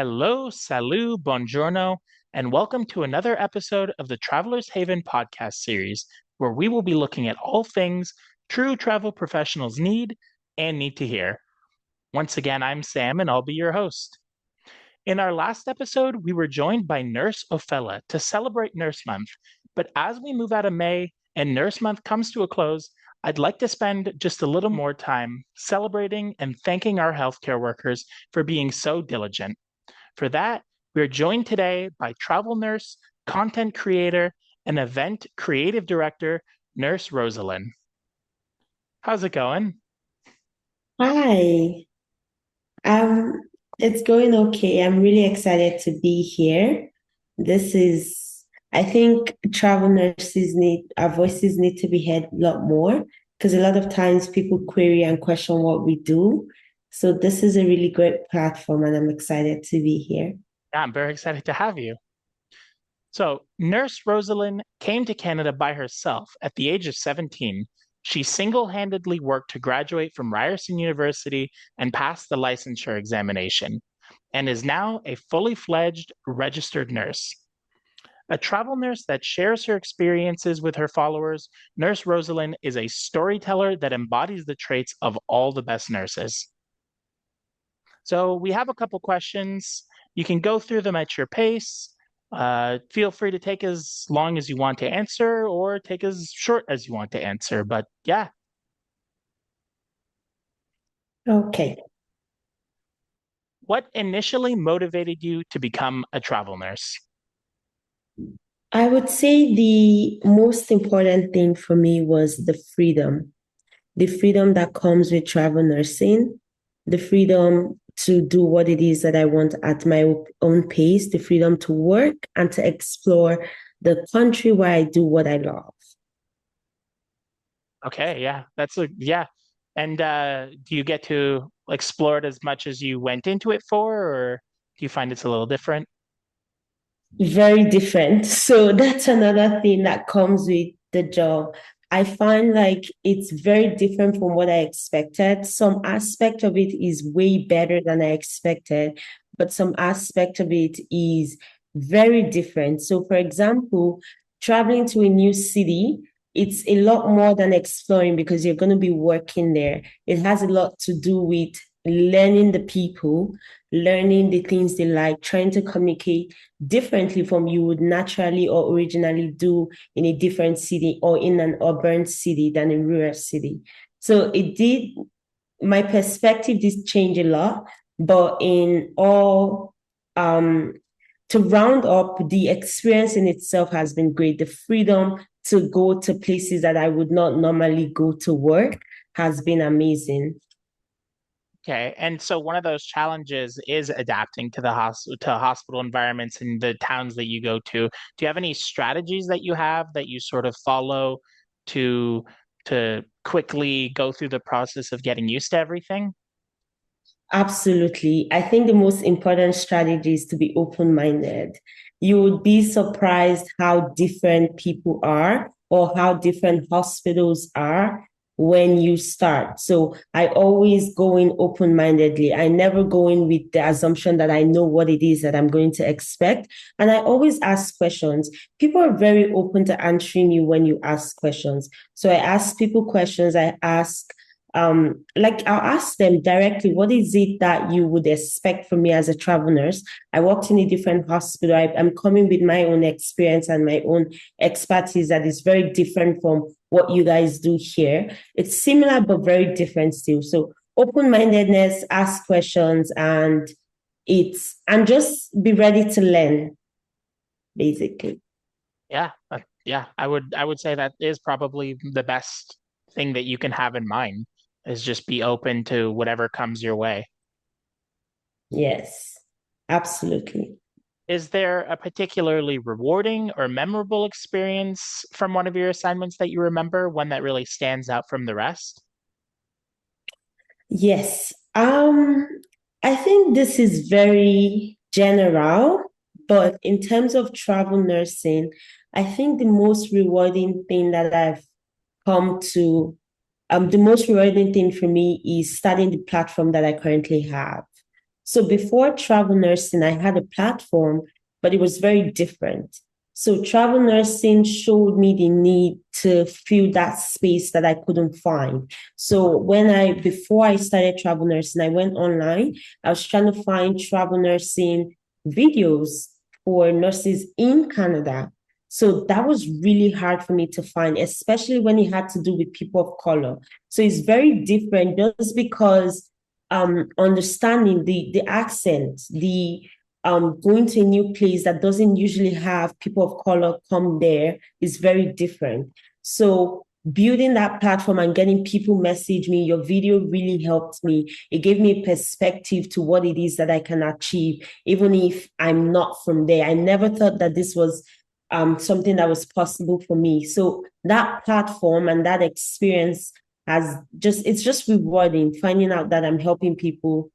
Hello, salut, buongiorno, and welcome to another episode of the Traveler's Haven podcast series, where we will be looking at all things true travel professionals need and need to hear. Once again, I'm Sam, and I'll be your host. In our last episode, we were joined by Nurse Ophelia to celebrate Nurse Month, but as we move out of May and Nurse Month comes to a close, I'd like to spend just a little more time celebrating and thanking our healthcare workers for being so diligent. For that, we are joined today by travel nurse, content creator, and event creative director, Nurse Roseline. How's it going? Hi. Um, it's going okay. I'm really excited to be here. I think travel nurses our voices need to be heard a lot more because a lot of times people query and question what we do. So this is a really great platform and I'm excited to be here. Yeah, I'm very excited to have you. So, Nurse Roseline came to Canada by herself at the age of 17. She single-handedly worked to graduate from Ryerson University and pass the licensure examination, and is now a fully fledged registered nurse. A travel nurse that shares her experiences with her followers, Nurse Roseline is a storyteller that embodies the traits of all the best nurses. So we have a couple questions. You can go through them at your pace. Feel free to take as long as you want to answer or take as short as you want to answer. But yeah, Okay. what initially motivated you to become a travel nurse? I would say the most important thing for me was the freedom that comes with travel nursing, the freedom to do what it is that I want at my own pace, the freedom to work and to explore the country where I do what I love. Okay, yeah, yeah. And do you get to explore it as much as you went into it for, or do you find it's a little different? Very different. So that's another thing that comes with the job. I find like it's very different from what I expected. Some aspect of it is way better than I expected, but some aspect of it is very different. So, for example, traveling to a new city, it's a lot more than exploring because you're going to be working there. It has a lot to do with learning the people, learning the things they like, trying to communicate differently from you would naturally or originally do in a different city or in an urban city than a rural city. So my perspective did change a lot, but in all, to round up, the experience in itself has been great. The freedom to go to places that I would not normally go to work has been amazing. Okay, and so one of those challenges is adapting to to hospital environments in the towns that you go to. Do you have any strategies that you have that you sort of follow to quickly go through the process of getting used to everything? Absolutely. I think the most important strategy is to be open minded. You would be surprised how different people are or how different hospitals are when you start. So I always go in open mindedly. I never go in with the assumption that I know what it is that I'm going to expect. And I always ask questions. People are very open to answering you when you ask questions. So I ask people questions. Like I'll ask them directly, what is it that you would expect from me as a travel nurse? I worked in a different hospital. I'm coming with my own experience and my own expertise that is very different from what you guys do here. It's similar, but very different still. So open-mindedness, ask questions, and just be ready to learn, basically. Yeah, yeah, I would say that is probably the best thing that you can have in mind is just be open to whatever comes your way. Yes, absolutely. Is there a particularly rewarding or memorable experience from one of your assignments that you remember, one that really stands out from the rest? Yes. I think this is very general, but in terms of travel nursing, I think come to, the most rewarding thing for me is starting the platform that I currently have. So before travel nursing, I had a platform, but it was very different. So travel nursing showed me the need to fill that space that I couldn't find. So before I started travel nursing, I went online. I was trying to find travel nursing videos for nurses in Canada. So that was really hard for me to find, especially when it had to do with people of color. So it's very different just because understanding the accent, the going to a new place that doesn't usually have people of color come there is very different. So building that platform and getting people message me, your video really helped me. It gave me a perspective to what it is that I can achieve, even if I'm not from there. I never thought that this was something that was possible for me. So that platform and that experience it's just rewarding finding out that I'm helping people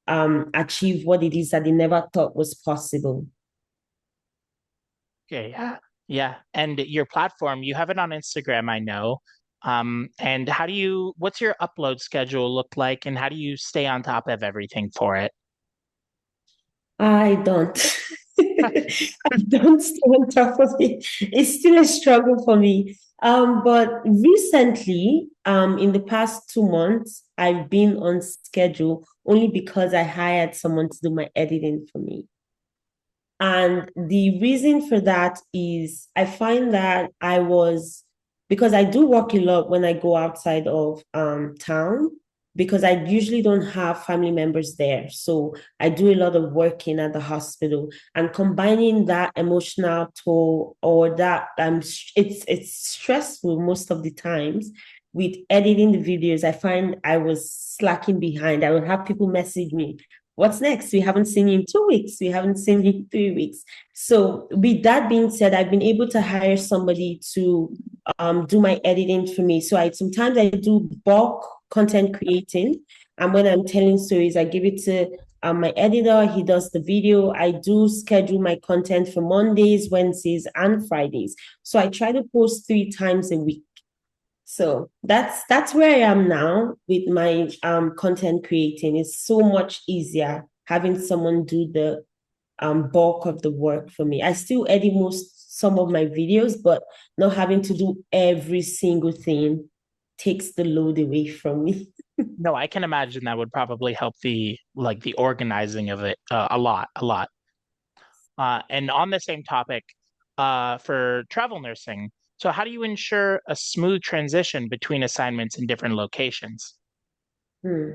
achieve what it is that they never thought was possible. Okay, yeah. Yeah. And your platform, you have it on Instagram, I know. And what's your upload schedule look like, and how do you stay on top of everything for it? I don't. I don't stay on top of it. It's still a struggle for me. But recently, in the past 2 months, I've been on schedule only because I hired someone to do my editing for me. And the reason for that is I find that because I do work a lot when I go outside of town, because I usually don't have family members there. So I do a lot of working at the hospital, and combining that emotional toll or that it's stressful most of the times with editing the videos. I find I was slacking behind. I would have people message me, what's next? We haven't seen you in 2 weeks. We haven't seen you in 3 weeks. So, with that being said, I've been able to hire somebody to do my editing for me. So, sometimes I do bulk content creating, and when I'm telling stories, I give it to my editor. He does the video. I do schedule my content for Mondays, Wednesdays, and Fridays. So, I try to post 3 times a week. So that's where I am now with my content creating. It's so much easier having someone do the bulk of the work for me. I still edit some of my videos, but not having to do every single thing takes the load away from me. No, I can imagine that would probably help the organizing of it a lot, a lot. And on the same topic, for travel nursing, so how do you ensure a smooth transition between assignments in different locations? Hmm.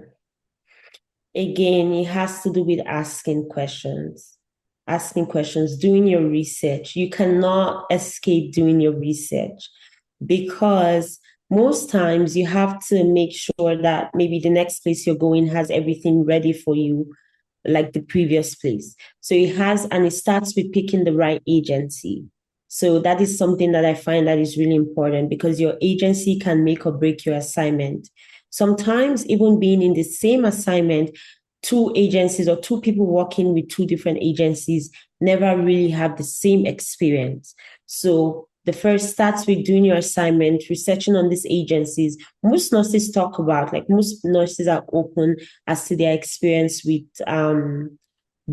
Again, it has to do with asking questions, doing your research. You cannot escape doing your research because most times you have to make sure that maybe the next place you're going has everything ready for you, like the previous place. So it starts with picking the right agency. So that is something that I find that is really important because your agency can make or break your assignment. Sometimes even being in the same assignment, two agencies or two people working with two different agencies never really have the same experience. So the first starts with doing your assignment, researching on these agencies. Most nurses talk about, like most nurses are open as to their experience with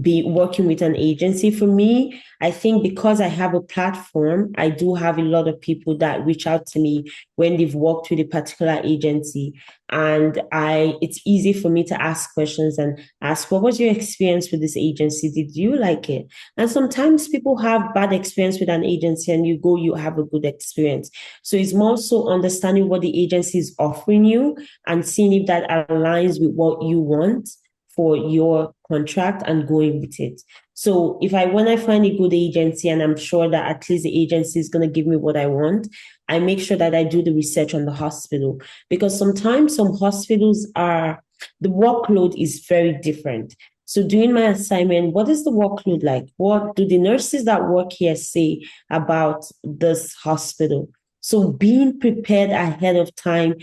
be working with an agency. For me, I think because I have a platform, I do have a lot of people that reach out to me when they've worked with a particular agency. And it's easy for me to ask questions and ask, what was your experience with this agency? Did you like it? And sometimes people have bad experience with an agency and you have a good experience. So it's more so understanding what the agency is offering you and seeing if that aligns with what you want for your contract and going with it. So when I find a good agency and I'm sure that at least the agency is going to give me what I want, I make sure that I do the research on the hospital because sometimes some hospitals the workload is very different. So doing my assignment, what is the workload like? What do the nurses that work here say about this hospital? So being prepared ahead of time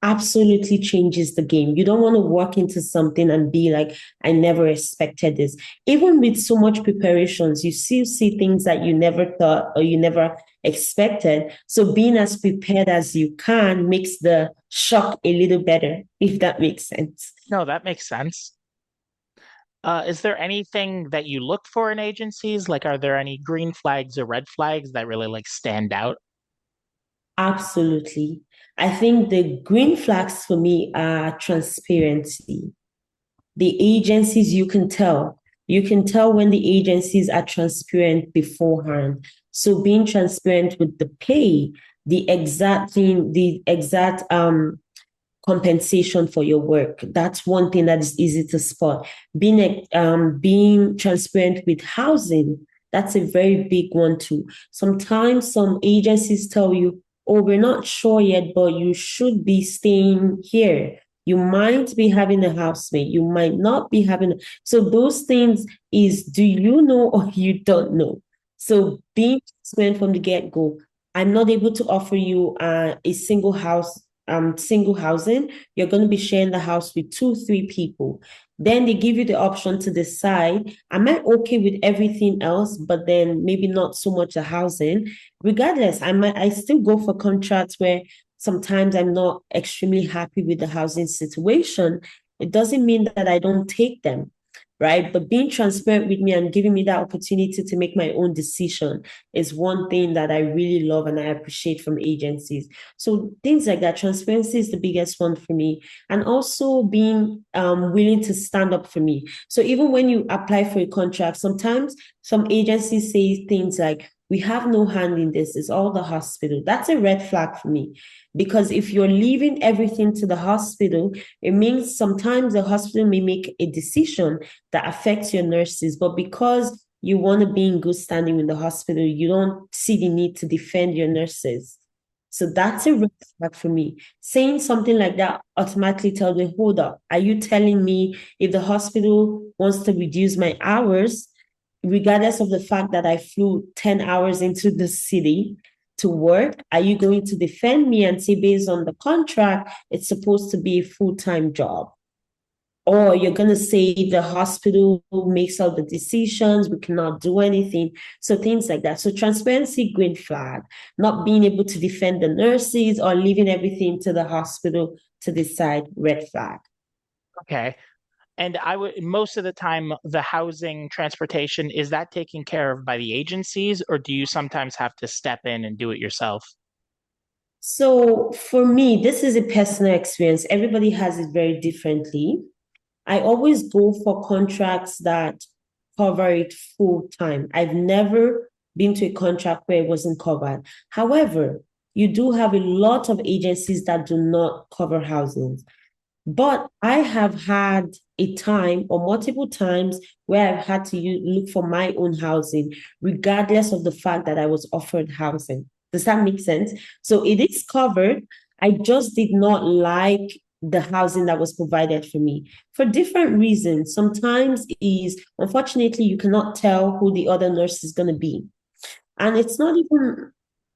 absolutely changes the game. You don't want to walk into something and be like, I never expected this. Even with so much preparations, you still see things that you never thought or you never expected. So being as prepared as you can makes the shock a little better, if that makes sense. No, that makes sense. Is there anything that you look for in agencies? Like, are there any green flags or red flags that really like stand out? Absolutely. I think the green flags for me are transparency. The agencies, you can tell. You can tell when the agencies are transparent beforehand. So being transparent with the pay, the exact thing, the exact compensation for your work. That's one thing that is easy to spot. Being transparent with housing, that's a very big one too. Sometimes some agencies tell you, "Oh, we're not sure yet, but you should be staying here." You might be having a housemate. You might not be having. So those things is, do you know or you don't know? So being transparent from the get go. I'm not able to offer you a single housing. You're going to be sharing the house with two, three people. Then they give you the option to decide, am I okay with everything else, but then maybe not so much the housing? Regardless, I still go for contracts where sometimes I'm not extremely happy with the housing situation. It doesn't mean that I don't take them, right? But being transparent with me and giving me that opportunity to make my own decision is one thing that I really love and I appreciate from agencies. So things like that, transparency is the biggest one for me, and also being willing to stand up for me. So even when you apply for a contract, sometimes some agencies say things like, "We have no hand in this, it's all the hospital." That's a red flag for me, because if you're leaving everything to the hospital, it means sometimes the hospital may make a decision that affects your nurses, but because you want to be in good standing with the hospital, you don't see the need to defend your nurses. So that's a red flag for me. Saying something like that automatically tells me, hold up, are you telling me if the hospital wants to reduce my hours, regardless of the fact that I flew 10 hours into the city to work, are you going to defend me and say, based on the contract, it's supposed to be a full-time job? Or you're going to say the hospital makes all the decisions, we cannot do anything. So things like that. So transparency, green flag. Not being able to defend the nurses or leaving everything to the hospital to decide, red flag. Okay. And I would most of the time, the housing transportation, is that taken care of by the agencies, or do you sometimes have to step in and do it yourself? So for me, this is a personal experience. Everybody has it very differently. I always go for contracts that cover it full time. I've never been to a contract where it wasn't covered. However, you do have a lot of agencies that do not cover housing. But I have had a time or multiple times where I've had to look for my own housing, regardless of the fact that I was offered housing. Does that make sense? So it is covered. I just did not like the housing that was provided for me for different reasons. Sometimes is, unfortunately, you cannot tell who the other nurse is going to be. And it's not even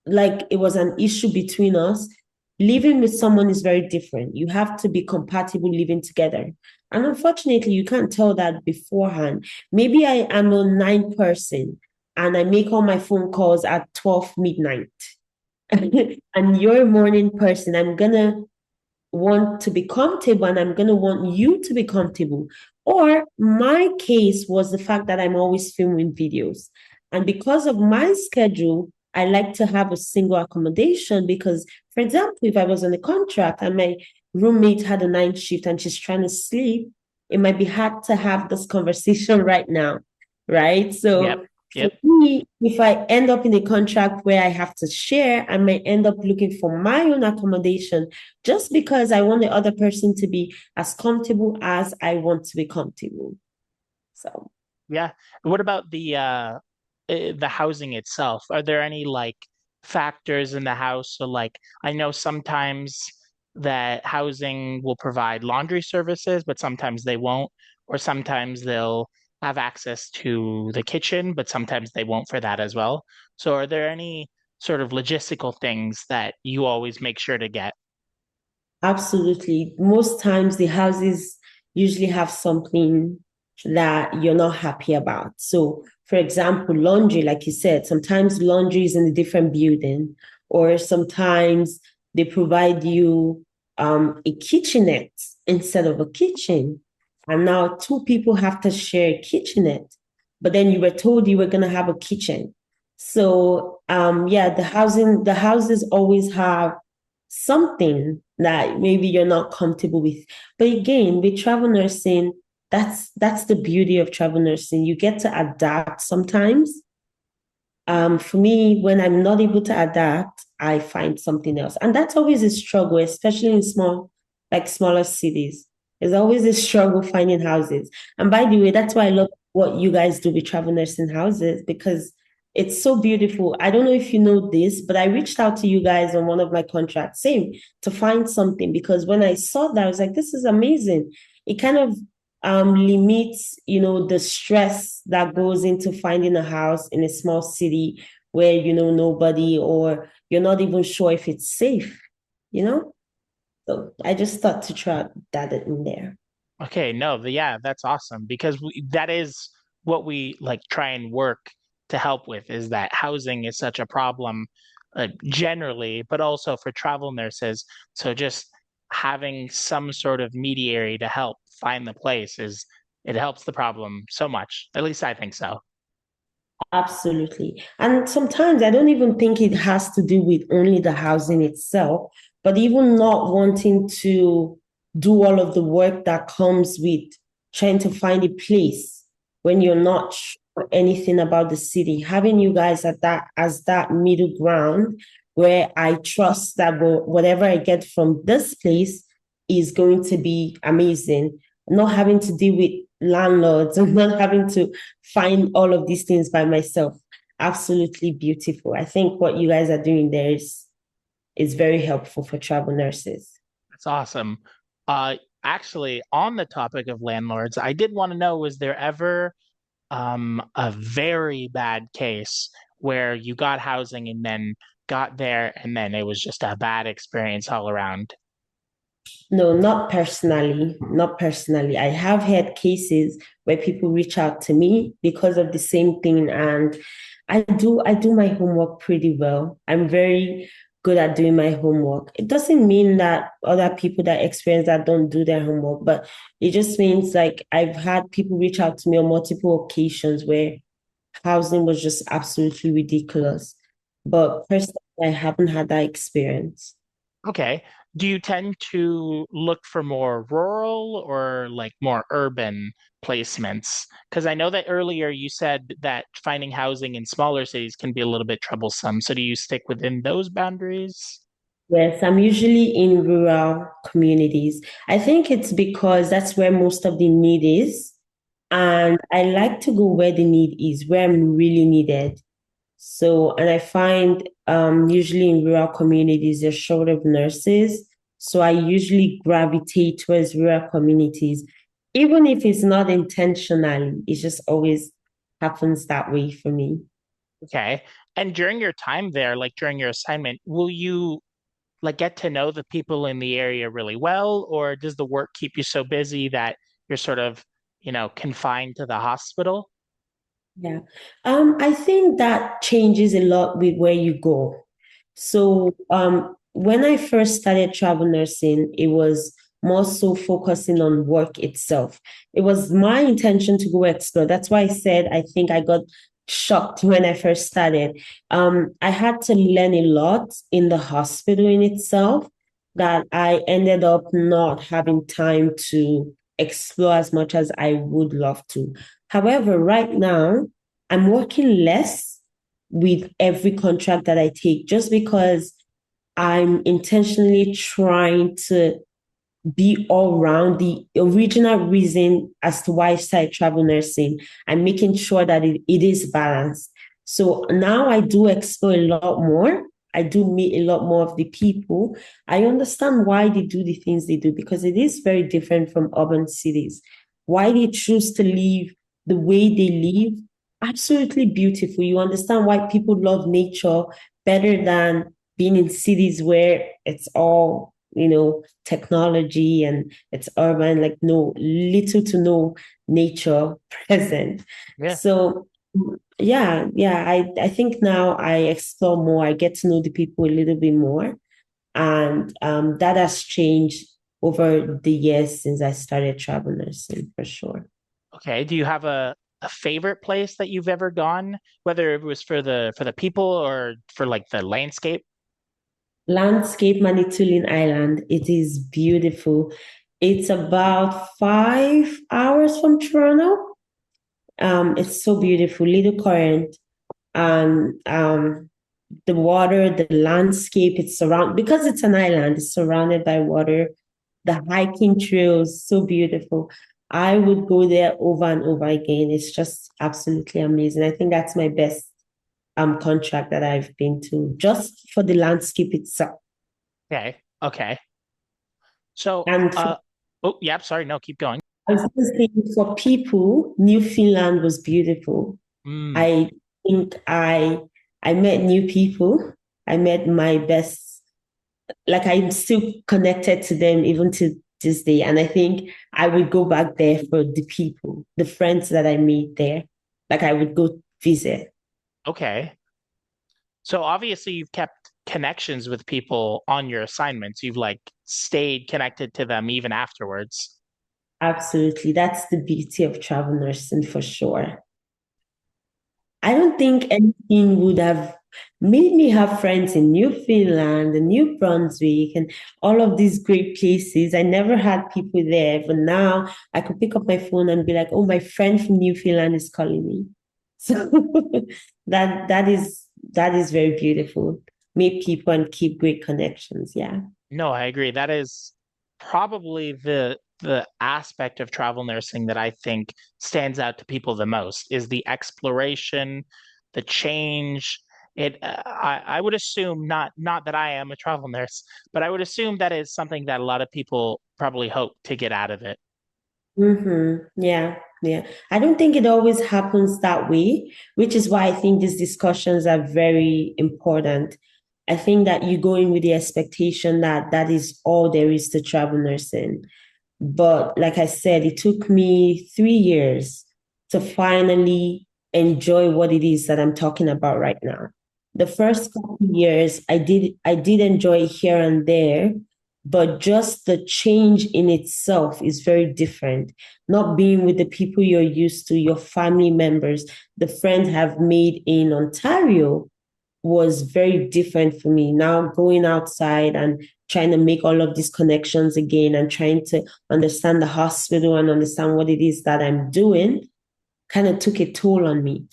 like it was an issue between us. Living with someone is very different. You have to be compatible living together. And unfortunately, you can't tell that beforehand. Maybe I am a night person and I make all my phone calls at 12 midnight. And you're a morning person. I'm going to want to be comfortable and I'm going to want you to be comfortable. Or my case was the fact that I'm always filming videos. And because of my schedule, I like to have a single accommodation because, for example, if I was on a contract and my roommate had a night shift and she's trying to sleep, it might be hard to have this conversation right now, right? Yep. So for Yep. me, if I end up in a contract where I have to share, I might end up looking for my own accommodation just because I want the other person to be as comfortable as I want to be comfortable. So Yeah. What about the housing itself? Are there any like factors in the house? So like I know sometimes that housing will provide laundry services, but sometimes they won't, or sometimes they'll have access to the kitchen, but sometimes they won't for that as well. So are there any sort of logistical things that you always make sure to get? absolutely. Most times the houses usually have something that you're not happy about. So, for example, laundry, like you said, sometimes laundry is in a different building, or sometimes they provide you a kitchenette instead of a kitchen. and now two people have to share a kitchenette. But then you were told you were going to have a kitchen. So yeah, the houses always have something that maybe you're not comfortable with. But again, with travel nursing, that's the beauty of travel nursing. You get to adapt sometimes. For me, when I'm not able to adapt, I find something else. And that's always a struggle, especially in smaller cities. There's always a struggle finding houses. And by the way, that's why I love what you guys do with travel nursing houses because it's so beautiful. I don't know if you know this, but I reached out to you guys on one of my contracts, same, to find something because when I saw that, I was like, this is amazing. It kind of limits, the stress that goes into finding a house in a small city where you know nobody or you're not even sure if it's safe, you know? So I just thought to try that in there. Okay, no, yeah, that's awesome because that is what we like try and work to help with is that housing is such a problem generally, but also for travel nurses. So just having some sort of mediary to help find the place it helps the problem so much. At least I think so. Absolutely. And sometimes I don't even think it has to do with only the housing itself, but even not wanting to do all of the work that comes with trying to find a place when you're not sure anything about the city. Having you guys at that as that middle ground where I trust that whatever I get from this place is going to be amazing. Not having to deal with landlords and not having to find all of these things by myself. Absolutely beautiful. I think what you guys are doing there is very helpful for travel nurses. That's awesome. Actually, on the topic of landlords, I did want to know, was there ever a very bad case where you got housing and then got there and then it was just a bad experience all around? No, not personally. Not personally. I have had cases where people reach out to me because of the same thing, and I do my homework pretty well. I'm very good at doing my homework. It doesn't mean that other people that experience that don't do their homework, but it just means like I've had people reach out to me on multiple occasions where housing was just absolutely ridiculous. But personally, I haven't had that experience. Okay. Do you tend to look for more rural or like more urban placements? Because I know that earlier you said that finding housing in smaller cities can be a little bit troublesome. So do you stick within those boundaries? Yes, I'm usually in rural communities. I think it's because that's where most of the need is. And I like to go where the need is, where I'm really needed. So, and I find usually in rural communities, they're short of nurses. So I usually gravitate towards rural communities, even if it's not intentionally, it just always happens that way for me. Okay. And during your time there, like during your assignment, will you like get to know the people in the area really well, or does the work keep you so busy that you're sort of, confined to the hospital? Yeah. I think that changes a lot with where you go. So, when I first started travel nursing, it was more so focusing on work itself. It was my intention to go explore. That's why I said I think I got shocked when I first started. I had to learn a lot in the hospital in itself that I ended up not having time to explore as much as I would love to. However, right now, I'm working less with every contract that I take just because I'm intentionally trying to be all round. The original reason as to why I started travel nursing and making sure that it is balanced. So now I do explore a lot more. I do meet a lot more of the people. I understand why they do the things they do because it is very different from urban cities. Why they choose to live the way they live, absolutely beautiful. You understand why people love nature better than being in cities where it's all, technology and it's urban, like no little to no nature present. Yeah. So yeah, I think now I explore more, I get to know the people a little bit more. And that has changed over the years since I started travel nursing for sure. Okay. Do you have a favorite place that you've ever gone, whether it was for the people or for like the landscape? Landscape Manitoulin Island. It is beautiful. It's about 5 hours from Toronto. It's so beautiful, little current, and the water, the landscape, it's surrounded because it's an island, it's surrounded by water. The hiking trails, so beautiful. I would go there over and over again. It's just absolutely amazing. I think that's my best contract that I've been to, just for the landscape itself. Okay. Okay. So, And for, oh, yeah, sorry. No, keep going. I was going to say, for people, Newfoundland was beautiful. Mm, I think I met new people. I met my best, like I'm still connected to them even to this day. And I think I would go back there for the people, the friends that I made there. Like I would go visit. okay. So obviously you've kept connections with people on your assignments. You've like stayed connected to them even afterwards. Absolutely. That's the beauty of travel nursing for sure. I don't think anything would have made me have friends in Newfoundland and New Brunswick and all of these great places. I never had people there, but now I could pick up my phone and be like, "Oh, my friend from Newfoundland is calling me." So that is very beautiful. Meet people and keep great connections. Yeah. No, I agree. That is probably the aspect of travel nursing that I think stands out to people the most is the exploration, the change. I would assume not that I am a travel nurse, but I would assume that is something that a lot of people probably hope to get out of it. Yeah, yeah. I don't think it always happens that way, which is why I think these discussions are very important. I think that you go in with the expectation that that is all there is to travel nursing. But like I said, it took me 3 years to finally enjoy what it is that I'm talking about right now. The first couple of years, I did enjoy here and there, but just the change in itself is very different. Not being with the people you're used to, your family members, the friends have made in Ontario was very different for me. Now going outside and trying to make all of these connections again and trying to understand the hospital and understand what it is that I'm doing kind of took a toll on me.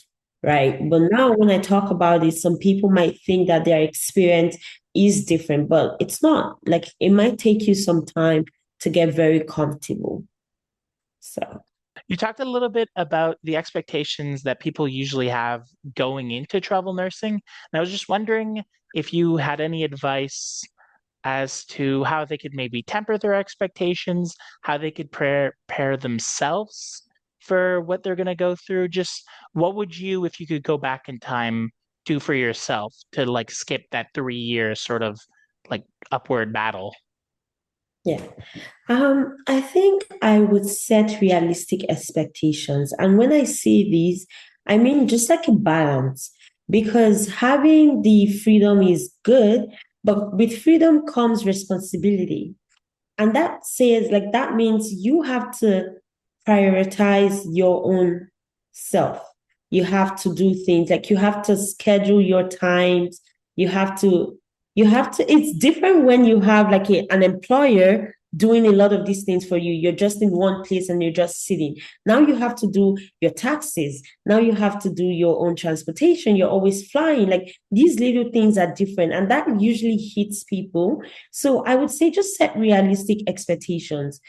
Right. But now when I talk about it, some people might think that their experience is different, but it's not. Like it might take you some time to get very comfortable. So You talked a little bit about the expectations that people usually have going into travel nursing. And I was just wondering if you had any advice as to how they could maybe temper their expectations, how they could prepare themselves for what they're going to go through. Just what would you, if you could go back in time, do for yourself to like skip that 3 year sort of like upward battle? yeah. I think I would set realistic expectations. And when I say these, I mean just like a balance, because having the freedom is good, but with freedom comes responsibility. And that says, like, that means you have to prioritize your own self. You have to do things like you have to schedule your times. You have to, it's different when you have like an employer doing a lot of these things for you. You're just in one place and you're just sitting. Now you have to do your taxes. Now you have to do your own transportation. You're always flying. Like these little things are different. And that usually hits people. So I would say just set realistic expectations.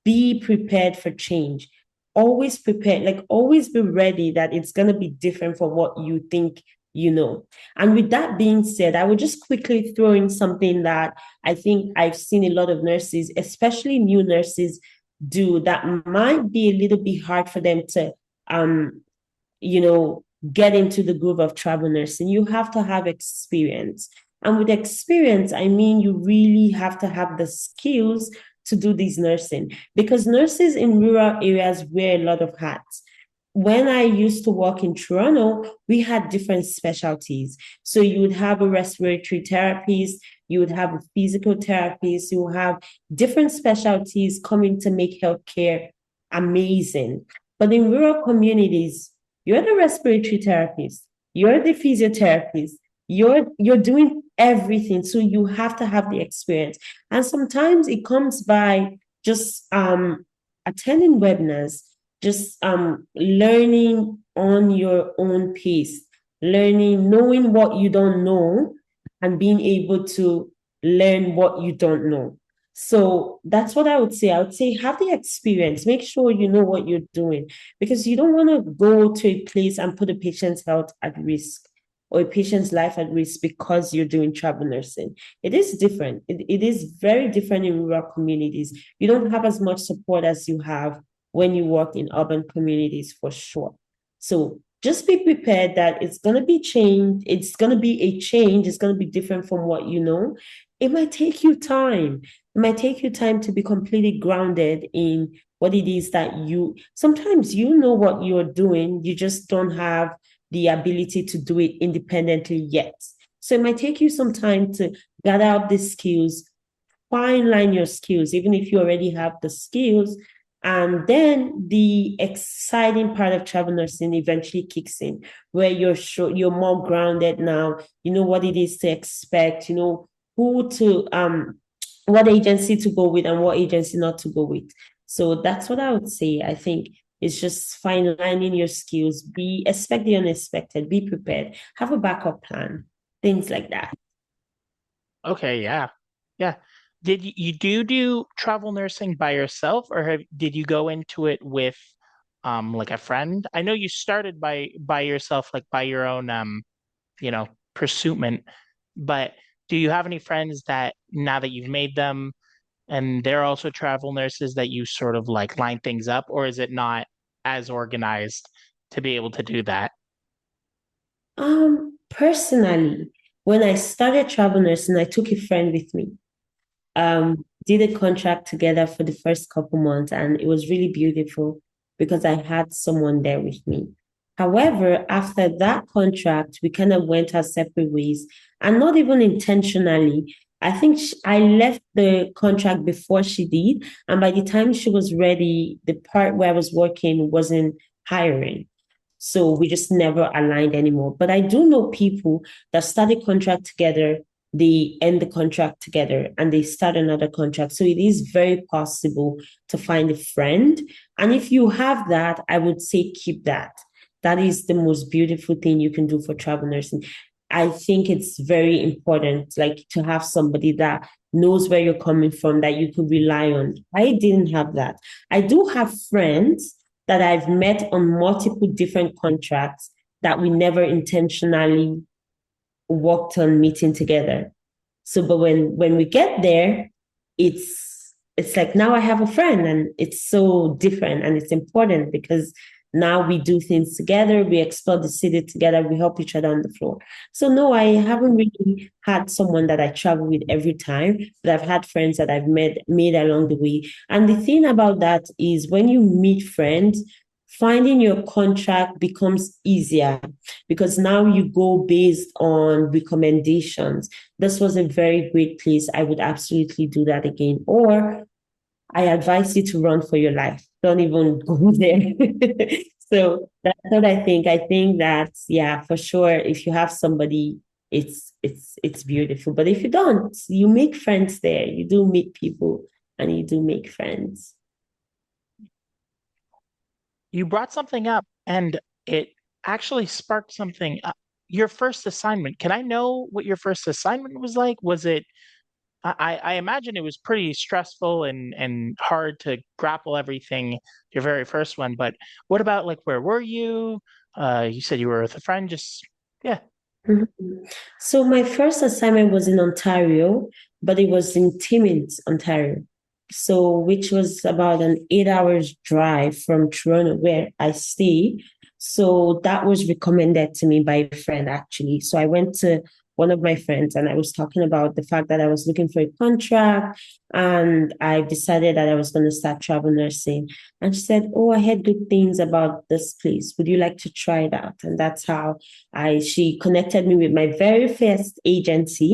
Be prepared for change. Always prepared, like always be ready that it's going to be different from what you think you know. And with that being said, I would just quickly throw in something that I think I've seen a lot of nurses, especially new nurses, do that might be a little bit hard for them to um you know, get into the groove of travel nursing. You have to have experience. And with experience, I mean, you really have to have the skills to do this nursing because nurses in rural areas wear a lot of hats. when I used to work in Toronto, we had different specialties. So you would have a respiratory therapist, you would have a physical therapist, you would have different specialties coming to make healthcare amazing. But in rural communities, you're the respiratory therapist, you're the physiotherapist, you're doing everything. So you have to have the experience. And sometimes it comes by just attending webinars, just learning on your own pace, learning, knowing what you don't know, and being able to learn what you don't know. So that's what I would say. I would say have the experience, make sure you know what you're doing, because you don't want to go to a place and put a patient's health at risk or a patient's life at risk because you're doing travel nursing. It is different. It is very different in rural communities. You don't have as much support as you have when you work in urban communities, for sure. So just be prepared that it's going to be changed. It's going to be a change. It's going to be different from what you know. It might take you time. It might take you time to be completely grounded in what it is that sometimes you know what you're doing. You just don't have the ability to do it independently yet. So it might take you some time to gather up the skills, fine line your skills, even if you already have the skills. And then the exciting part of travel nursing eventually kicks in, where you're more grounded now. You know what it is to expect. You know who to what agency to go with and what agency not to go with. So that's what I would say. I think it's just fine lining your skills. Expect the unexpected. Be prepared. Have a backup plan. Things like that. Okay, yeah. Yeah. Did you do travel nursing by yourself, or did you go into it with like a friend? I know you started by yourself, like by your own you know, pursuit, but do you have any friends that now that you've made them and they're also travel nurses that you sort of like line things up, or is it not as organized to be able to do that? Personally, when I started travel nursing, I took a friend with me. Did a contract together for the first couple months, and it was really beautiful because I had someone there with me. However, after that contract, we kind of went our separate ways, and not even intentionally. I think I left the contract before she did, and by the time she was ready, the part where I was working wasn't hiring. So we just never aligned anymore. But I do know people that started contract together, they end the contract together and they start another contract. So it is very possible to find a friend. And if you have that, I would say keep that. That is the most beautiful thing you can do for travel nursing. I think it's very important, like to have somebody that knows where you're coming from, that you could rely on. I didn't have that. I do have friends that I've met on multiple different contracts that we never intentionally worked on meeting together. So, but when we get there, it's like now I have a friend, and it's so different, and it's important because now we do things together, we explore the city together, we help each other on the floor. So no, I haven't really had someone that I travel with every time, but I've had friends that I've made along the way. And the thing about that is when you meet friends, finding your contract becomes easier because now you go based on recommendations. This was a very great place. I would absolutely do that again. Or I advise you to run for your life. Don't even go there. So that's what I think. I think that, yeah, for sure, if you have somebody, it's beautiful. But if you don't, you make friends there. You do meet people and you do make friends. You brought something up and it actually sparked something. Your first assignment, can I know what your first assignment was like? Was it, I imagine it was pretty stressful and hard to grapple everything, your very first one, but what about like where were you? You said you were with a friend, just yeah. Mhm. So my first assignment was in Ontario, but it was in Timmins, Ontario. So which was about an 8 hours drive from Toronto where I stay. So that was recommended to me by a friend actually. So I went to one of my friends, and I was talking about the fact that I was looking for a contract and I decided that I was going to start travel nursing. And she said, "Oh, I heard good things about this place. Would you like to try it out?" And that's how she connected me with my very first agency,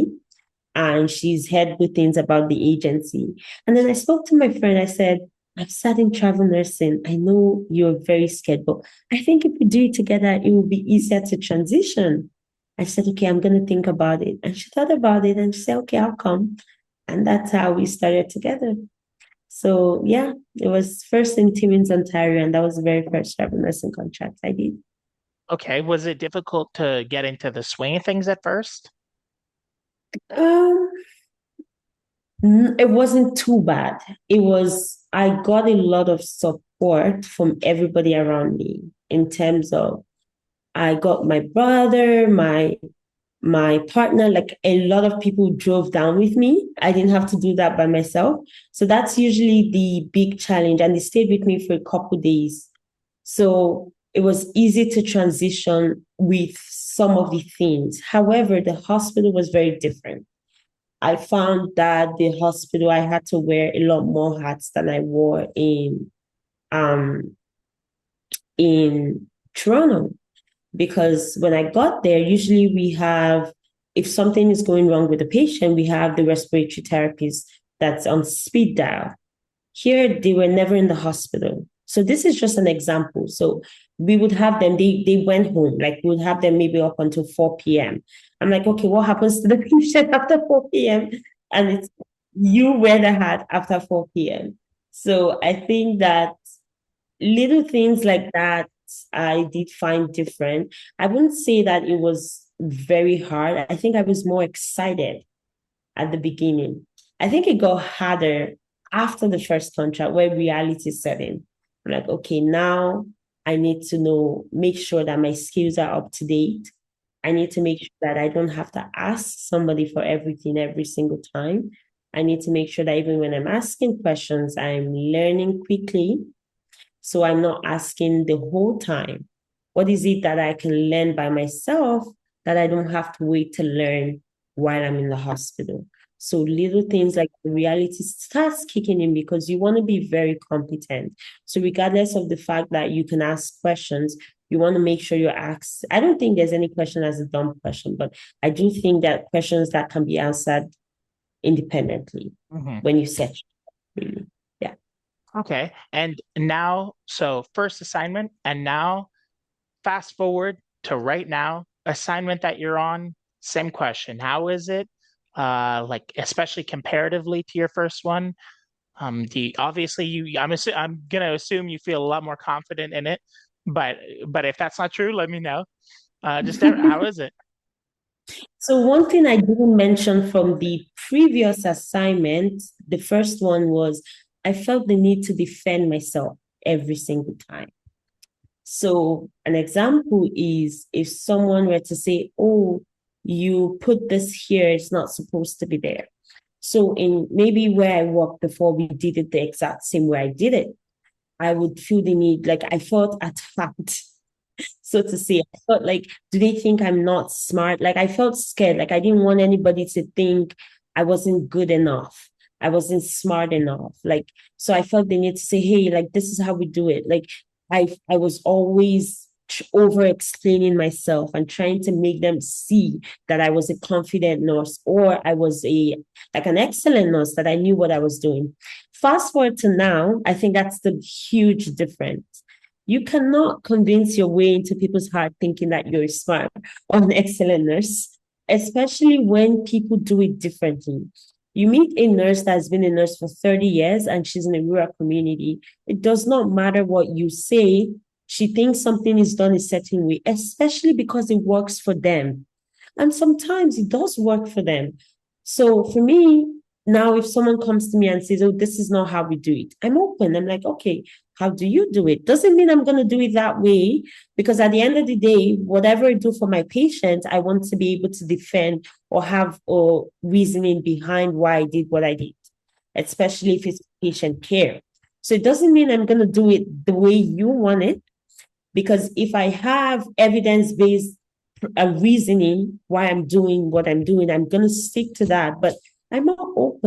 and she's heard good things about the agency. And then I spoke to my friend. I said, "I've started travel nursing. I know you're very scared, but I think if we do it together, it will be easier to transition." I said, "Okay, I'm going to think about it." And she thought about it and she said, "Okay, I'll come." And that's how we started together. So yeah, it was first in Timmins, Ontario, and that was the very first travel nursing contract I did. Okay, was it difficult to get into the swing of things at first? Um, it wasn't too bad. I got a lot of support from everybody around me in terms of I got my brother, my partner, like a lot of people drove down with me. I didn't have to do that by myself. So that's usually the big challenge. And they stayed with me for a couple of days. So it was easy to transition with some of the things. However, the hospital was very different. I found that the hospital I had to wear a lot more hats than I wore um in Toronto, because when I got there, usually we have, if something is going wrong with the patient, we have the respiratory therapist that's on speed dial. Here, they were never in the hospital. So this is just an example. So we would have them, they went home, like we would have them maybe up until 4 p.m. I'm like, okay, what happens to the patient after 4 p.m.? And it's you wear the hat after 4 p.m. So I think that little things like that I did find different. I wouldn't say that it was very hard. I think I was more excited at the beginning. I think it got harder after the first contract where reality set in. I'm like, okay, now I need to make sure that my skills are up to date. I need to make sure that I don't have to ask somebody for everything every single time. I need to make sure that even when I'm asking questions, I'm learning quickly, so I'm not asking the whole time. What is it that I can learn by myself that I don't have to wait to learn while I'm in the hospital? So little things like reality starts kicking in because you want to be very competent. So regardless of the fact that you can ask questions, you want to make sure you ask. I don't think there's any question as a dumb question, but I do think that questions that can be answered independently Hmm. when you set really. Yeah. Okay. And now, so first assignment, and now fast forward to right now, assignment that you're on, same question. How is it? Like especially comparatively to your first one. Obviously I'm gonna assume you feel a lot more confident in it, but if that's not true, let me know. How is it? So one thing I didn't mention from the previous assignment, the first one was I felt the need to defend myself every single time. So an example is if someone were to say, "Oh, you put this here, it's not supposed to be there." So in maybe where I worked before, we did it the exact same way I did it. I would feel the need, like I felt attacked, so to say. I felt like, do they think I'm not smart? Like I felt scared. Like I didn't want anybody to think I wasn't good enough. I wasn't smart enough. Like, so I felt the need to say, hey, like this is how we do it. Like I was always over explaining myself and trying to make them see that I was a confident nurse or I was an excellent nurse, that I knew what I was doing. Fast forward to now, I think that's the huge difference. You cannot convince your way into people's heart thinking that you're smart or an excellent nurse, especially when people do it differently. You meet a nurse that's been a nurse for 30 years and she's in a rural community. It does not matter what you say. She thinks something is done a certain way, especially because it works for them. And sometimes it does work for them. So for me, now if someone comes to me and says, "Oh, this is not how we do it," I'm open. I'm like, okay, how do you do it? Doesn't mean I'm going to do it that way, because at the end of the day, whatever I do for my patient, I want to be able to defend or have a reasoning behind why I did what I did, especially if it's patient care. So it doesn't mean I'm going to do it the way you want it, because if I have evidence based a reasoning why I'm doing what I'm doing. I'm going to stick to that, but I'm more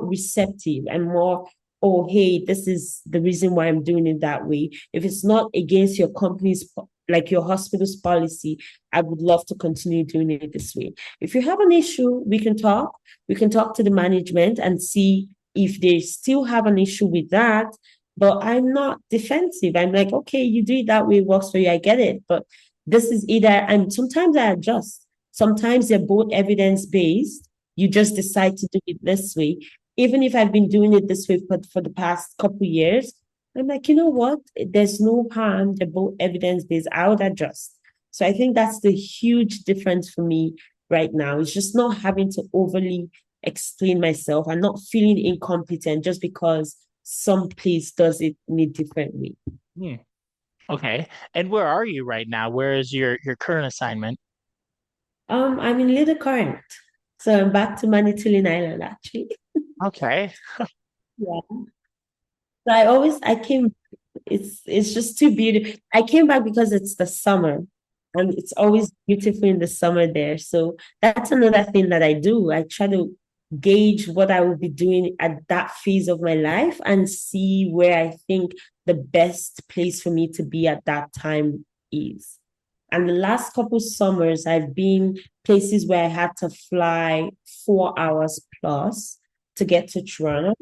receptive. I'm more, oh, hey, this is the reason why I'm doing it that way. If it's not against your company's, like your hospital's policy, I would love to continue doing it this way. If you have an issue, we can talk. We can talk to the management and see if they still have an issue with that. But I'm not defensive. I'm like, okay, you do it that way, it works for you. I get it. But this is either, and sometimes I adjust. Sometimes they're both evidence based. You just decide to do it this way. Even if I've been doing it this way for the past couple of years, I'm like, you know what? There's no harm. They're both evidence based. I would adjust. So I think that's the huge difference for me right now. It's just not having to overly explain myself and not feeling incompetent just because some place does it in a different way. Hmm. Okay. And where are you right now? Where is your current assignment? I'm in Little Current. So I'm back to Manitoulin Island actually. Okay. Yeah. So I came, it's just too beautiful. I came back because it's the summer and it's always beautiful in the summer there. So that's another thing that I do. I try to gauge what I will be doing at that phase of my life and see where I think the best place for me to be at that time is. And the last couple summers, I've been places where I had to fly 4 hours plus to get to Toronto.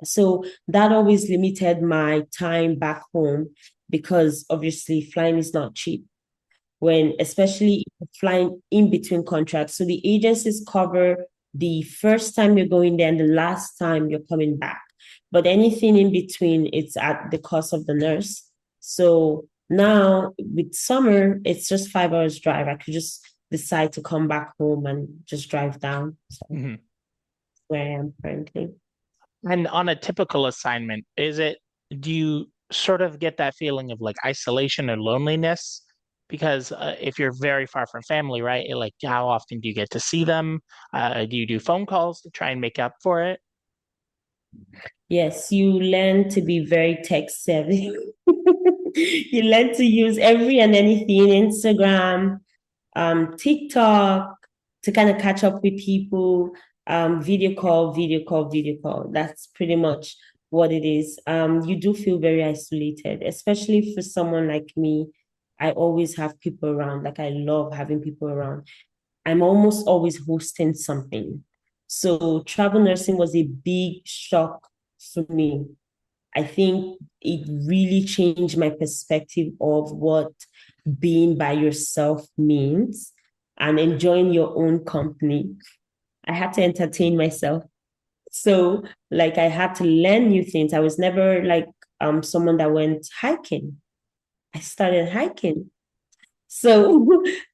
So that always limited my time back home because obviously flying is not cheap when especially flying in between contracts. So the agencies cover the first time you're going there and the last time you're coming back. But anything in between, it's at the cost of the nurse. So now with summer, it's just 5 hours drive. I could just decide to come back home and just drive down. So Mhm. where I am currently. And on a typical assignment, do you sort of get that feeling of like isolation or loneliness? Because if you're very far from family, right? Like, how often do you get to see them? Do you do phone calls to try and make up for it? Yes, you learn to be very tech savvy. You learn to use every and anything, Instagram, TikTok, to kind of catch up with people, video call, video call, video call. That's pretty much what it is. You do feel very isolated, especially for someone like me. I always have people around. Like I love having people around. I'm almost always hosting something. So travel nursing was a big shock for me. I think it really changed my perspective of what being by yourself means and enjoying your own company. I had to entertain myself. So like I had to learn new things. I was never like someone that went hiking. I started hiking. So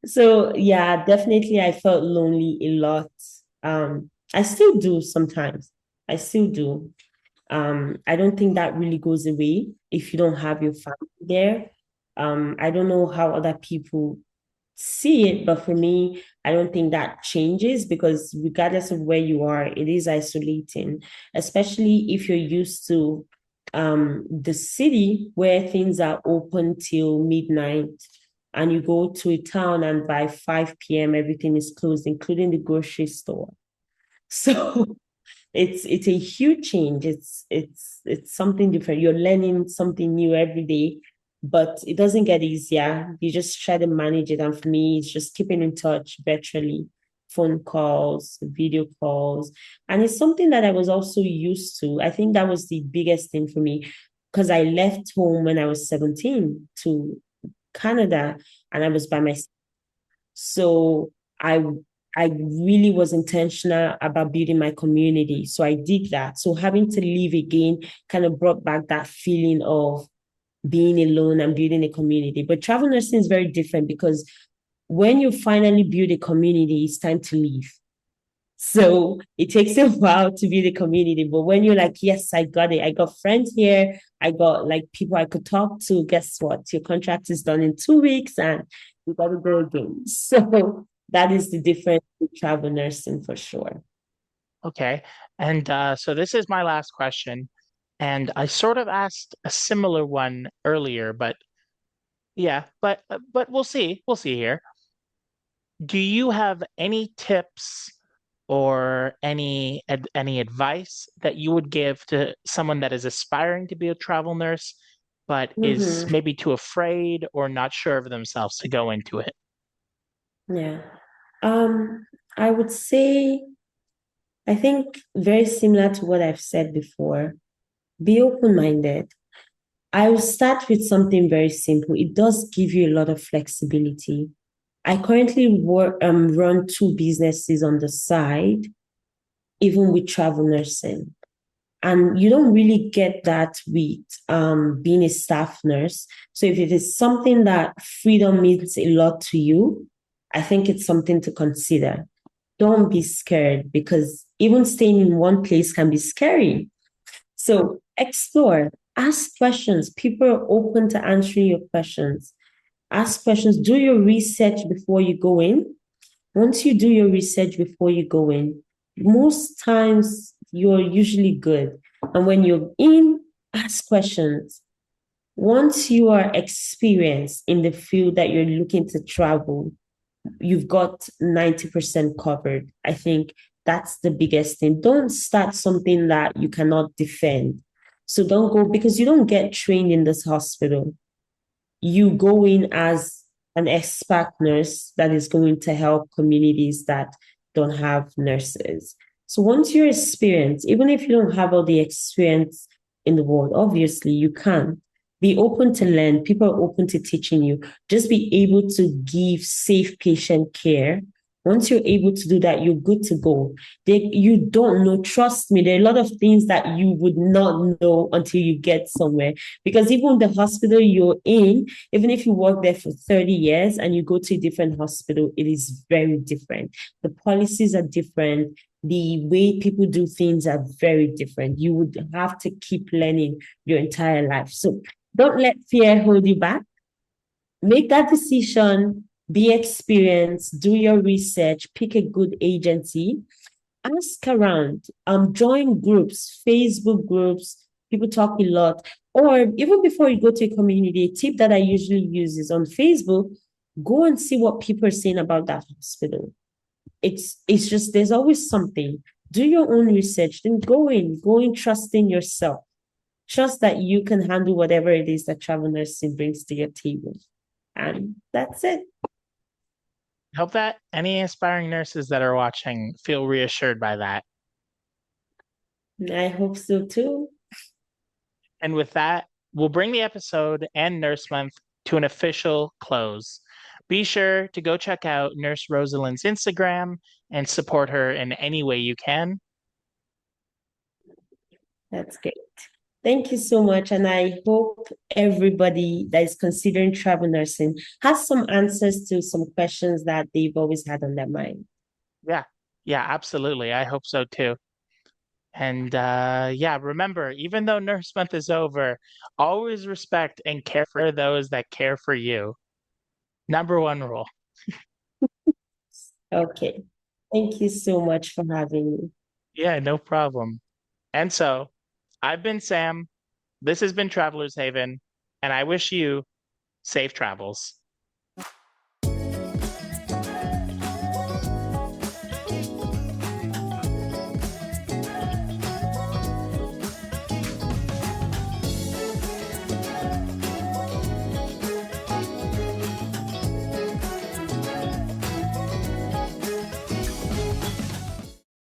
so yeah, definitely I felt lonely a lot. I still do sometimes. I still do. I don't think that really goes away if you don't have your family there. I don't know how other people see it, but for me, I don't think that changes because regardless of where you are, it is isolating, especially if you're used to the city where things are open till midnight and you go to a town and by 5 p.m. everything is closed, including the grocery store. So it's a huge change. It's something different. You're learning something new every day, but it doesn't get easier. You just try to manage it. And for me, it's just keeping in touch virtually, phone calls, video calls. And it's something that I was also used to. I think that was the biggest thing for me because I left home when I was 17 to Canada and I was by myself. So I really was intentional about building my community. So I did that. So having to leave again kind of brought back that feeling of being alone and building a community. But travel nursing is very different because when you finally build a community, it's time to leave. So it takes a while to build a community. But when you're like, yes, I got it. I got friends here. I got like people I could talk to. Guess what? Your contract is done in 2 weeks and you got to go again. So that is the difference with travel nursing for sure. Okay. And so this is my last question. And I sort of asked a similar one earlier, but yeah, but we'll see. We'll see here. Do you have any tips or any advice that you would give to someone that is aspiring to be a travel nurse, but is Mm-hmm. maybe too afraid or not sure of themselves to go into it? Yeah. Um, I would say, I think very similar to what I've said before, be open-minded. I will start with something very simple. It does give you a lot of flexibility. I currently run two businesses on the side, even with travel nursing. And you don't really get that with being a staff nurse. So if it is something that freedom means a lot to you, I think it's something to consider. Don't be scared because even staying in one place can be scary. So explore, ask questions. People are open to answering your questions. Ask questions, do your research before you go in. Once you do your research before you go in, most times you're usually good. And when you're in, ask questions. Once you are experienced in the field that you're looking to travel, you've got 90% covered. I think that's the biggest thing. Don't start something that you cannot defend. So don't go because you don't get trained in this hospital. You go in as an expert nurse that is going to help communities that don't have nurses. So once you're experienced, even if you don't have all the experience in the world, obviously you can be open to learn. People are open to teaching you. Just be able to give safe patient care. Once you're able to do that, you're good to go. You don't know. Trust me, there are a lot of things that you would not know until you get somewhere. Because even the hospital you're in, even if you work there for 30 years and you go to a different hospital, it is very different. The policies are different. The way people do things are very different. You would have to keep learning your entire life. So don't let fear hold you back. Make that decision, be experienced, do your research, pick a good agency, ask around, join groups, Facebook groups. People talk a lot. Or even before you go to a community, a tip that I usually use is on Facebook, go and see what people are saying about that hospital. It's just there's always something. Do your own research, then go in, trust in yourself. Trust that you can handle whatever it is that travel nursing brings to your table. And that's it. Hope that any aspiring nurses that are watching feel reassured by that. I hope so too. And with that, we'll bring the episode and Nurse Month to an official close. Be sure to go check out Nurse Rosaline's Instagram and support her in any way you can. That's great. Thank you so much. And I hope everybody that is considering travel nursing has some answers to some questions that they've always had on their mind. Yeah, yeah, absolutely. I hope so too. And yeah, remember, even though Nurse Month is over, always respect and care for those that care for you. Number one rule. Okay. Thank you so much for having me. Yeah, no problem. And so, I've been Sam. This has been Traveler's Haven, and I wish you safe travels.